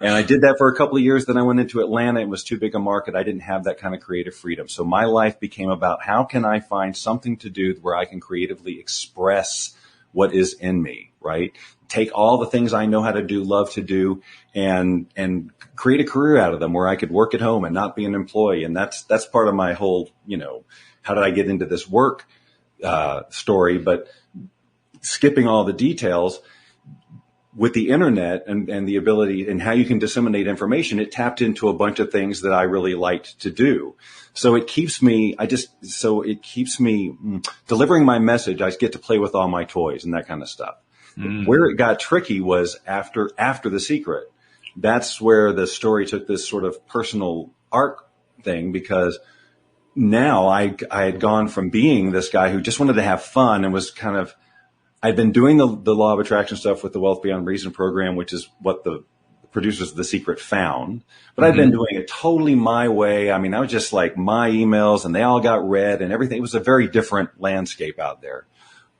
And I did that for a couple of years. Then I went into Atlanta. It was too big a market. I didn't have that kind of creative freedom. So my life became about how can I find something to do where I can creatively express what is in me, right? Take all the things I know how to do, love to do, and create a career out of them where I could work at home and not be an employee. And that's part of my whole, how did I get into this work story? But skipping all the details, with the internet and the ability and how you can disseminate information, it tapped into a bunch of things that I really liked to do. So it keeps me delivering my message. I get to play with all my toys and that kind of stuff. Where it got tricky was after The Secret. That's where the story took this sort of personal arc thing, because now I had gone from being this guy who just wanted to have fun and was kind of, I'd been doing the law of attraction stuff with the Wealth Beyond Reason program, which is what the producers of The Secret found. But I'd been doing it totally my way. I mean, I was just like my emails and they all got read and everything. It was a very different landscape out there.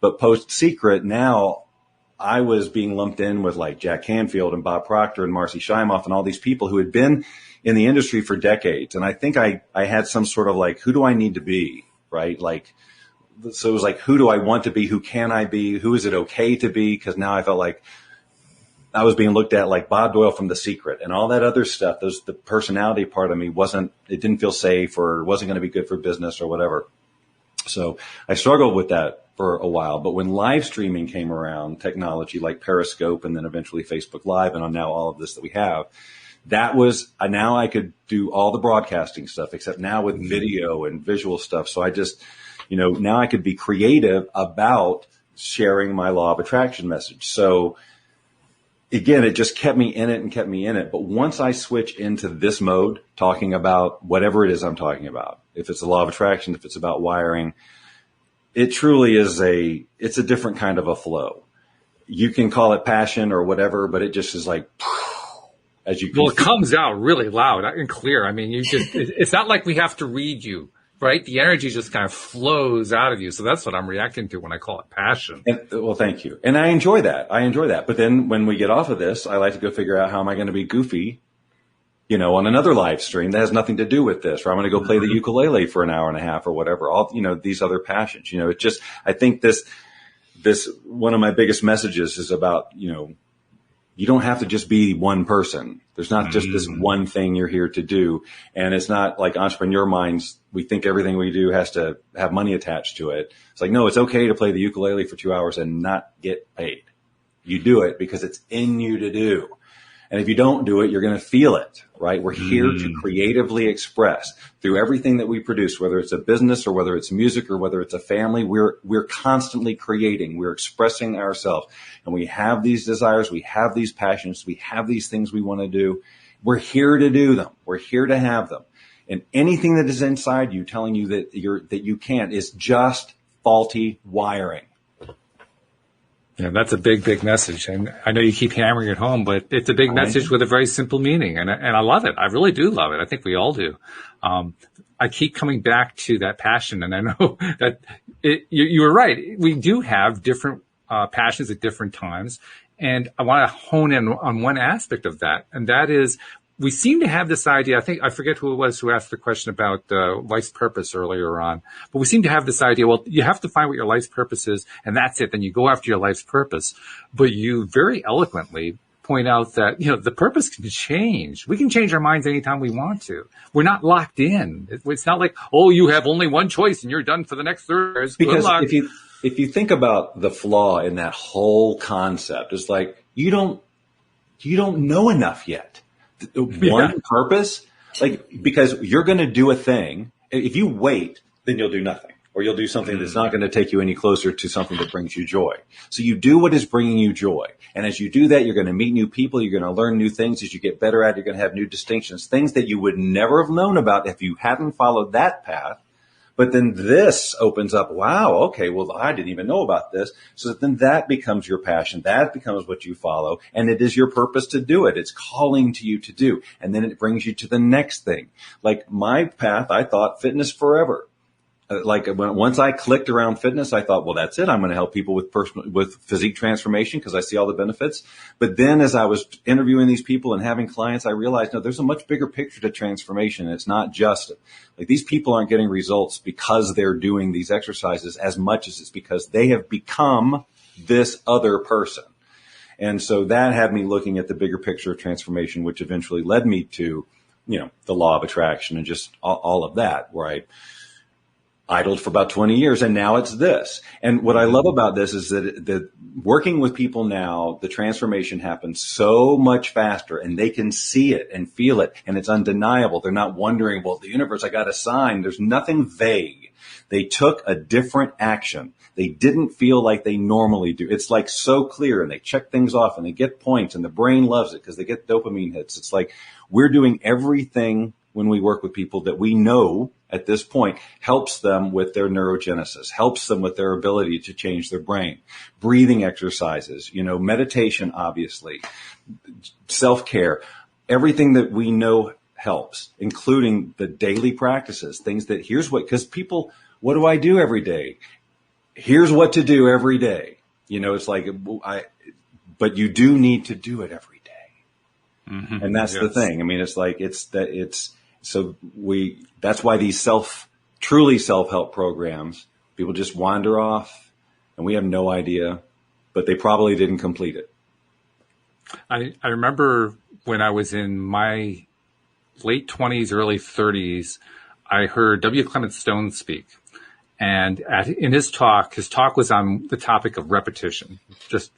But post Secret, now I was being lumped in with like Jack Canfield and Bob Proctor and Marcy Shimoff and all these people who had been in the industry for decades. And I think I had some sort of like, who do I need to be? Right? Like, so it was like, who do I want to be? Who can I be? Who is it okay to be? Because now I felt like I was being looked at like Bob Doyle from The Secret and all that other stuff. The personality part of me it didn't feel safe or wasn't going to be good for business or whatever. So I struggled with that for a while. But when live streaming came around, technology like Periscope and then eventually Facebook Live and on now all of this that we have, that was, now I could do all the broadcasting stuff, except now with video and visual stuff. So I just, now I could be creative about sharing my law of attraction message. So again, it just kept me in it. But once I switch into this mode, talking about whatever it is I'm talking about, if it's the law of attraction, if it's about wiring, it truly is it's a different kind of a flow. You can call it passion or whatever, but it just is like, as you can. Well, it comes out really loud and clear. I mean, it's not like we have to read you, right? The energy just kind of flows out of you. So that's what I'm reacting to when I call it passion. Well, thank you. And I enjoy that. But then when we get off of this, I like to go figure out how am I going to be goofy on another live stream that has nothing to do with this, or I'm going to go play the ukulele for an hour and a half or whatever. All, these other passions, it just, I think this, one of my biggest messages is about, you don't have to just be one person. There's not just this one thing you're here to do. And it's not like entrepreneur minds. We think everything we do has to have money attached to it. It's like, no, it's okay to play the ukulele for 2 hours and not get paid. You do it because it's in you to do. And if you don't do it, you're going to feel it, right? We're here to creatively express through everything that we produce, whether it's a business or whether it's music or whether it's a family. We're constantly creating. We're expressing ourselves, and we have these desires. We have these passions. We have these things we want to do. We're here to do them. We're here to have them. And anything that is inside you telling you that you can't is just faulty wiring. Yeah, that's a big, big message. And I know you keep hammering it home, but it's a big message with a very simple meaning. And I love it. I really do love it. I think we all do. I keep coming back to that passion. And I know that you were right. We do have different passions at different times. And I want to hone in on one aspect of that. And that is, we seem to have this idea. I forget who it was who asked the question about life's purpose earlier on, but we seem to have this idea, well, you have to find what your life's purpose is, and that's it. Then you go after your life's purpose. But you very eloquently point out that, the purpose can change. We can change our minds anytime we want to. We're not locked in. It's not like, oh, you have only one choice and you're done for the next 30 years. Because if you think about the flaw in that whole concept, it's like, you don't know enough yet. One purpose, because you're going to do a thing. If you wait, then you'll do nothing, or you'll do something that's not going to take you any closer to something that brings you joy. So you do what is bringing you joy. And as you do that, you're going to meet new people. You're going to learn new things. As you get better at it, you're going to have new distinctions, things that you would never have known about if you hadn't followed that path. But then this opens up, wow, okay, well, I didn't even know about this. So then that becomes your passion. That becomes what you follow. And it is your purpose to do it. It's calling to you to do. And then it brings you to the next thing. Like my path, I thought fitness forever. Once I clicked around fitness, I thought, well, that's it. I'm going to help people with physique transformation because I see all the benefits. But then as I was interviewing these people and having clients, I realized, no, there's a much bigger picture to transformation. It's not just like these people aren't getting results because they're doing these exercises as much as it's because they have become this other person. And so that had me looking at the bigger picture of transformation, which eventually led me to, the law of attraction and just all of that, where I idled for about 20 years, and now it's this. And what I love about this is that working with people now, the transformation happens so much faster, and they can see it and feel it, and it's undeniable. They're not wondering, well, the universe, I got a sign. There's nothing vague. They took a different action. They didn't feel like they normally do. It's like so clear, and they check things off, and they get points, and the brain loves it because they get dopamine hits. It's like we're doing everything when we work with people that we know at this point helps them with their neurogenesis, helps them with their ability to change their brain. Breathing exercises, meditation, obviously, self-care, everything that we know helps, including the daily practices, things that because people, what do I do every day? Here's what to do every day. It's like, but you do need to do it every day. Mm-hmm. And that's the thing. I mean, it's like, that's why these truly self-help programs, people just wander off and we have no idea, but they probably didn't complete it. I remember when I was in my late 20s, early 30s, I heard W. Clement Stone speak. And in his talk was on the topic of repetition, just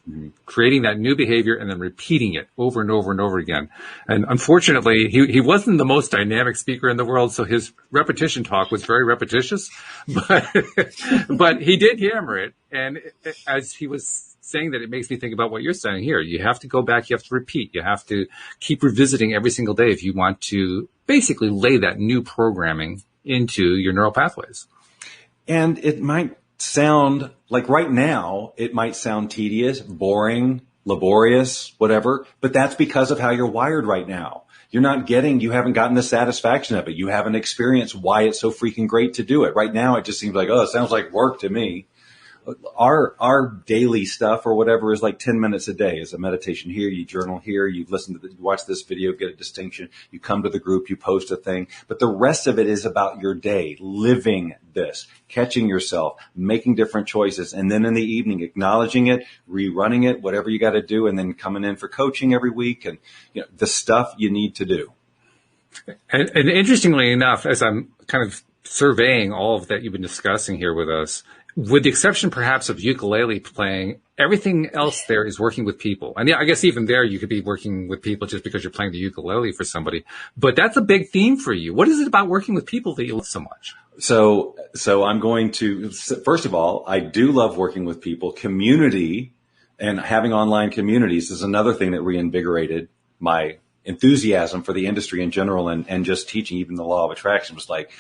creating that new behavior and then repeating it over and over and over again. And unfortunately, he wasn't the most dynamic speaker in the world, so his repetition talk was very repetitious, but he did hammer it. And as he was saying that, it makes me think about what you're saying here. You have to go back, you have to repeat, you have to keep revisiting every single day if you want to basically lay that new programming into your neural pathways. And it might sound like right now, it might sound tedious, boring, laborious, whatever, but that's because of how you're wired right now. You haven't gotten the satisfaction of it. You haven't experienced why it's so freaking great to do it. Right now, it just seems like, it sounds like work to me. our daily stuff or whatever is like 10 minutes a day. Is a meditation here, you journal here, you listen to you watch this video, get a distinction, you come to the group, you post a thing. But the rest of it is about your day, living this, catching yourself, making different choices. And then in the evening, acknowledging it, rerunning it, whatever you got to do, and then coming in for coaching every week and the stuff you need to do. And interestingly enough, as I'm kind of surveying all of that you've been discussing here with us, with the exception perhaps of ukulele playing, everything else there is working with people. And yeah, I guess even there you could be working with people just because you're playing the ukulele for somebody. But that's a big theme for you. What is it about working with people that you love so much? So I'm going to, first of all, I do love working with people. Community and having online communities is another thing that reinvigorated my enthusiasm for the industry in general and just teaching. Even the law of attraction was like,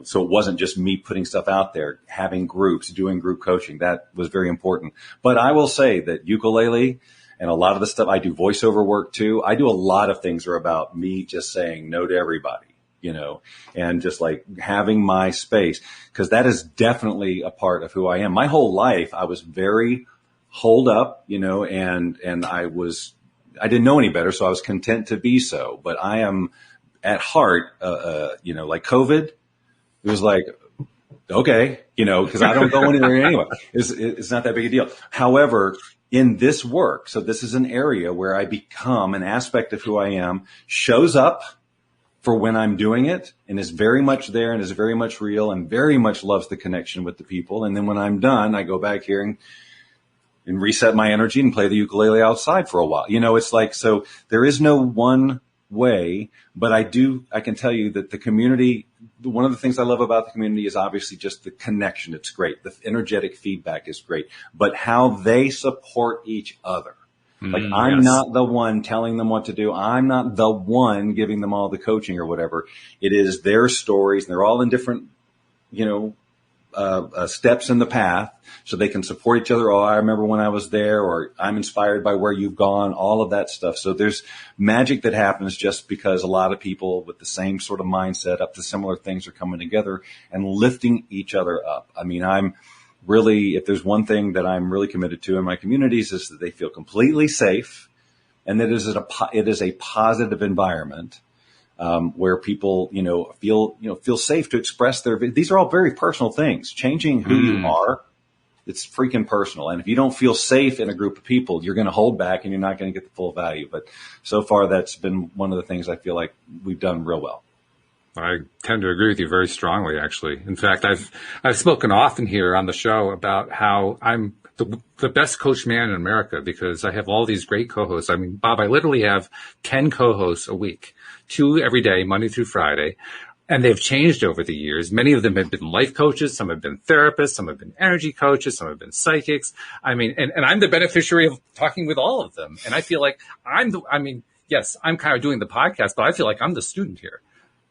so it wasn't just me putting stuff out there, having groups, doing group coaching. That was very important. But I will say that ukulele and a lot of the stuff, I do voiceover work too. I do a lot of things are about me just saying no to everybody, and just like having my space, because that is definitely a part of who I am. My whole life, I was very holed up, and I didn't know any better. So I was content to be so, but I am at heart, like COVID. It was like, okay, because I don't go anywhere anyway. It's not that big a deal. However, in this work, so this is an area where I become an aspect of who I am, shows up for when I'm doing it, and is very much there and is very much real and very much loves the connection with the people. And then when I'm done, I go back here and reset my energy and play the ukulele outside for a while. It's like, so there is no one way, but I can tell you that the community, one of the things I love about the community is obviously just the connection. It's great. The energetic feedback is great, but how they support each other. Like I'm not the one telling them what to do. I'm not the one giving them all the coaching or whatever. It is their stories, and they're all in different, steps in the path, so they can support each other. Oh, I remember when I was there, or I'm inspired by where you've gone, all of that stuff. So there's magic that happens just because a lot of people with the same sort of mindset, up to similar things, are coming together and lifting each other up. I mean, I'm really, if there's one thing that I'm really committed to in my communities, is that they feel completely safe, and that it is a positive environment. Where people, feel safe to express these are all very personal things. Changing who you are, it's freaking personal. And if you don't feel safe in a group of people, you're going to hold back and you're not going to get the full value. But so far, that's been one of the things I feel like we've done real well. I tend to agree with you very strongly, actually. In fact, I've spoken often here on the show about how I'm the best coach man in America, because I have all these great co-hosts. I mean, Bob, I literally have 10 co-hosts a week, 2 every day, Monday through Friday. And they've changed over the years. Many of them have been life coaches. Some have been therapists. Some have been energy coaches. Some have been psychics. I mean, and I'm the beneficiary of talking with all of them. And I feel like yes, I'm kind of doing the podcast, but I feel like I'm the student here.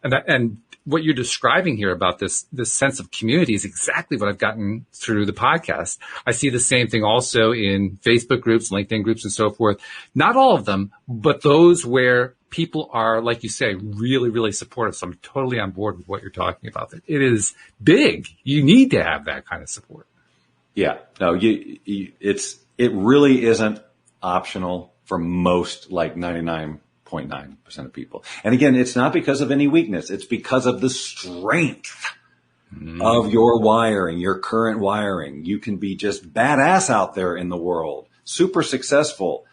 And what you're describing here about this sense of community is exactly what I've gotten through the podcast. I see the same thing also in Facebook groups, LinkedIn groups, and so forth. Not all of them, but those where people are, like you say, really, really supportive. So I'm totally on board with what you're talking about. It is big. You need to have that kind of support. Yeah. No, it really isn't optional for most, like 99.9% of people. And again, it's not because of any weakness. It's because of the strength of your wiring, your current wiring. You can be just badass out there in the world, super successful,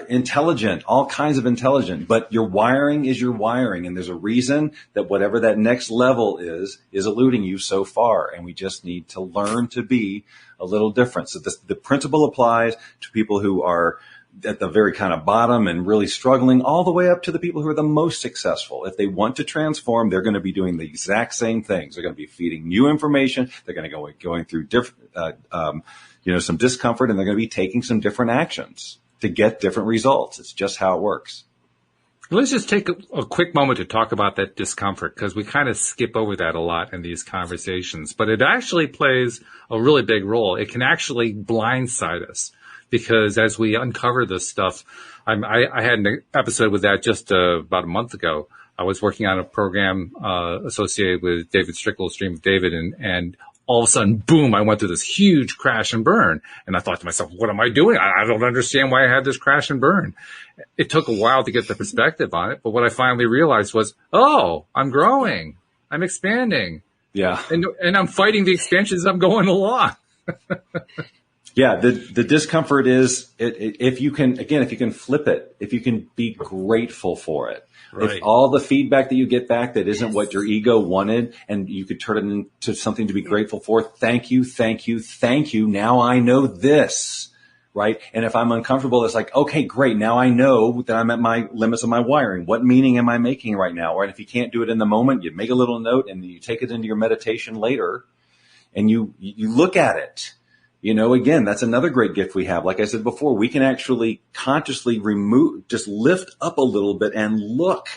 intelligent, all kinds of intelligent, but your wiring is your wiring. And there's a reason that whatever that next level is eluding you so far. And we just need to learn to be a little different. So the principle applies to people who are at the very kind of bottom and really struggling, all the way up to the people who are the most successful. If they want to transform, they're going to be doing the exact same things. They're going to be feeding new information. They're going to going through different, some discomfort, and they're going to be taking some different actions to get different results. It's just how it works. Let's just take a quick moment to talk about that discomfort, because we kind of skip over that a lot in these conversations, but it actually plays a really big role. It can actually blindside us, because as we uncover this stuff, I had an episode with that just about a month ago. I was working on a program associated with David Strickle's Stream of David, and all of a sudden, boom, I went through this huge crash and burn. And I thought to myself, what am I doing? I don't understand why I had this crash and burn. It took a while to get the perspective on it. But what I finally realized was, oh, I'm growing. I'm expanding. Yeah. And I'm fighting the expansions I'm going along. Yeah. The discomfort is if you can flip it, if you can be grateful for it. Right. If all the feedback that you get back that isn't what your ego wanted, and you could turn it into something to be grateful for, thank you, thank you, thank you. Now I know this, right? And if I'm uncomfortable, it's like, okay, great. Now I know that I'm at my limits of my wiring. What meaning am I making right now? Right? If you can't do it in the moment, you make a little note and you take it into your meditation later and you look at it. Again, that's another great gift we have. Like I said before, we can actually consciously just lift up a little bit and look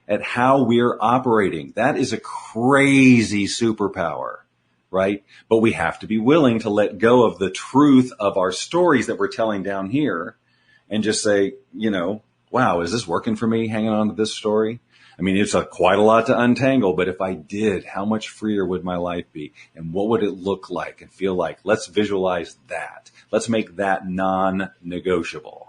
at how we're operating. That is a crazy superpower, right? But we have to be willing to let go of the truth of our stories that we're telling down here and just say, wow, is this working for me, hanging on to this story? I mean, it's quite a lot to untangle, but if I did, how much freer would my life be? And what would it look like and feel like? Let's visualize that. Let's make that non-negotiable.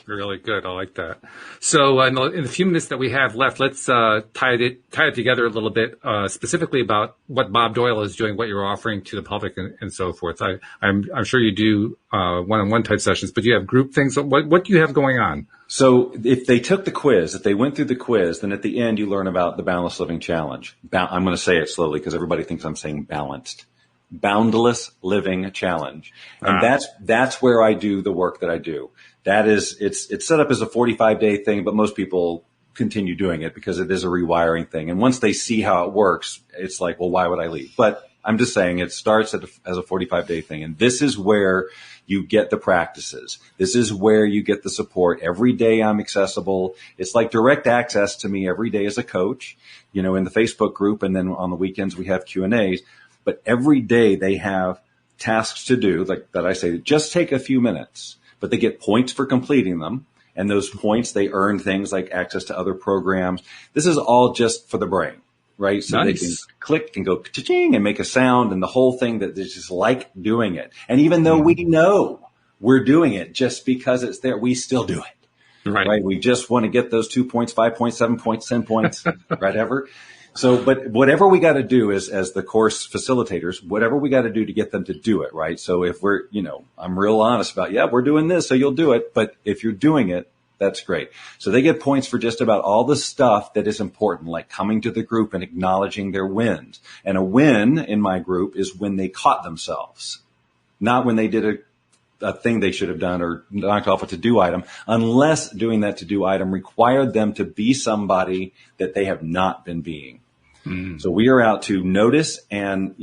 Really good. I like that. So in the few minutes that we have left, let's tie it together a little bit, specifically about what Bob Doyle is doing, what you're offering to the public, and so forth. I'm sure you do one-on-one type sessions, but you have group things. What do you have going on? So if they took the quiz, if they went through the quiz, then at the end you learn about the Boundless Living Challenge. I'm going to say it slowly because everybody thinks I'm saying balanced. Boundless Living Challenge. And that's where I do the work that I do. That is, it's set up as a 45-day thing, but most people continue doing it because it is a rewiring thing. And once they see how it works, it's like, well, why would I leave? But I'm just saying it starts as a 45-day thing. And this is where you get the practices. This is where you get the support. Every day I'm accessible. It's like direct access to me every day as a coach, in the Facebook group. And then on the weekends we have Q&As. But every day they have tasks to do, like that I say, just take a few minutes, but they get points for completing them. And those points, they earn things like access to other programs. This is all just for the brain, right? So nice. They can click and go cha-ching and make a sound and the whole thing that they just like doing it. And even though we know we're doing it just because it's there, we still do it, right? We just want to get those 2 points, 5 points, 7 points, 10 points, whatever. So, but whatever we got to do as the course facilitators, whatever we got to do to get them to do it, right? So if we're, I'm real honest about, we're doing this, so you'll do it. But if you're doing it, that's great. So they get points for just about all the stuff that is important, like coming to the group and acknowledging their wins. And a win in my group is when they caught themselves, not when they did a thing they should have done or knocked off a to-do item, unless doing that to-do item required them to be somebody that they have not been being. So we are out to notice and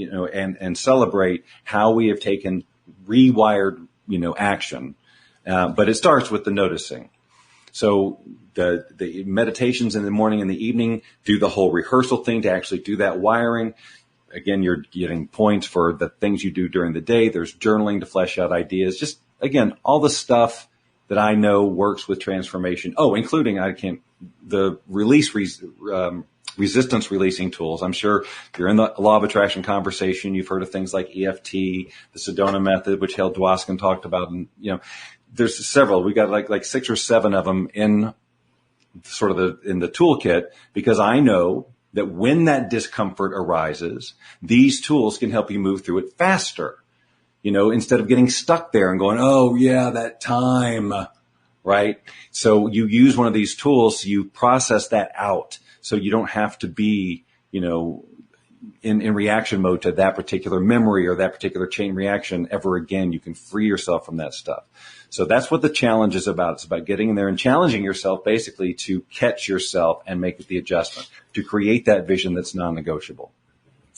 celebrate how we have taken rewired, action. But it starts with the noticing. So the meditations in the morning and the evening, do the whole rehearsal thing to actually do that wiring. Again, you're getting points for the things you do during the day. There's journaling to flesh out ideas. Just, again, all the stuff that I know works with transformation. Oh, including the resistance releasing tools. I'm sure if you're in the law of attraction conversation, you've heard of things like EFT, the Sedona method, which Hale Dwoskin talked about. And, there's several. We got like 6 or 7 of them in sort of in the toolkit, because I know that when that discomfort arises, these tools can help you move through it faster, instead of getting stuck there and going, oh yeah, that time, right? So you use one of these tools, you process that out. So you don't have to be, in reaction mode to that particular memory or that particular chain reaction ever again. You can free yourself from that stuff. So that's what the challenge is about. It's about getting in there and challenging yourself basically to catch yourself and make the adjustment, to create that vision that's non-negotiable.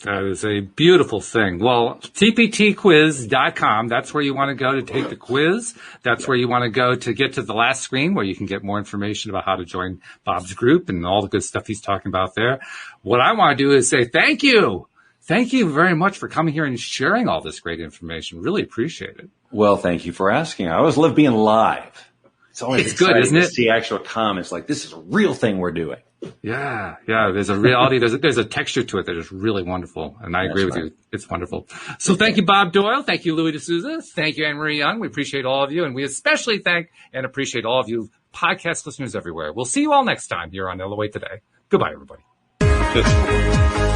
That is a beautiful thing. Well, tptquiz.com, that's where you want to go to take the quiz. That's where you want to go to get to the last screen where you can get more information about how to join Bob's group and all the good stuff he's talking about there. What I want to do is say thank you. Thank you very much for coming here and sharing all this great information. Really appreciate it. Well, thank you for asking. I always love being live. It's always good, isn't it? To see actual comments like this is a real thing we're doing. Yeah. There's a reality. There's a texture to it that is really wonderful. And I agree with you. It's wonderful. So thank you, Bob Doyle. Thank you, Louis D'Souza. Thank you, Anne-Marie Young. We appreciate all of you. And we especially thank and appreciate all of you podcast listeners everywhere. We'll see you all next time here on LOA Today. Goodbye, everybody. Cheers.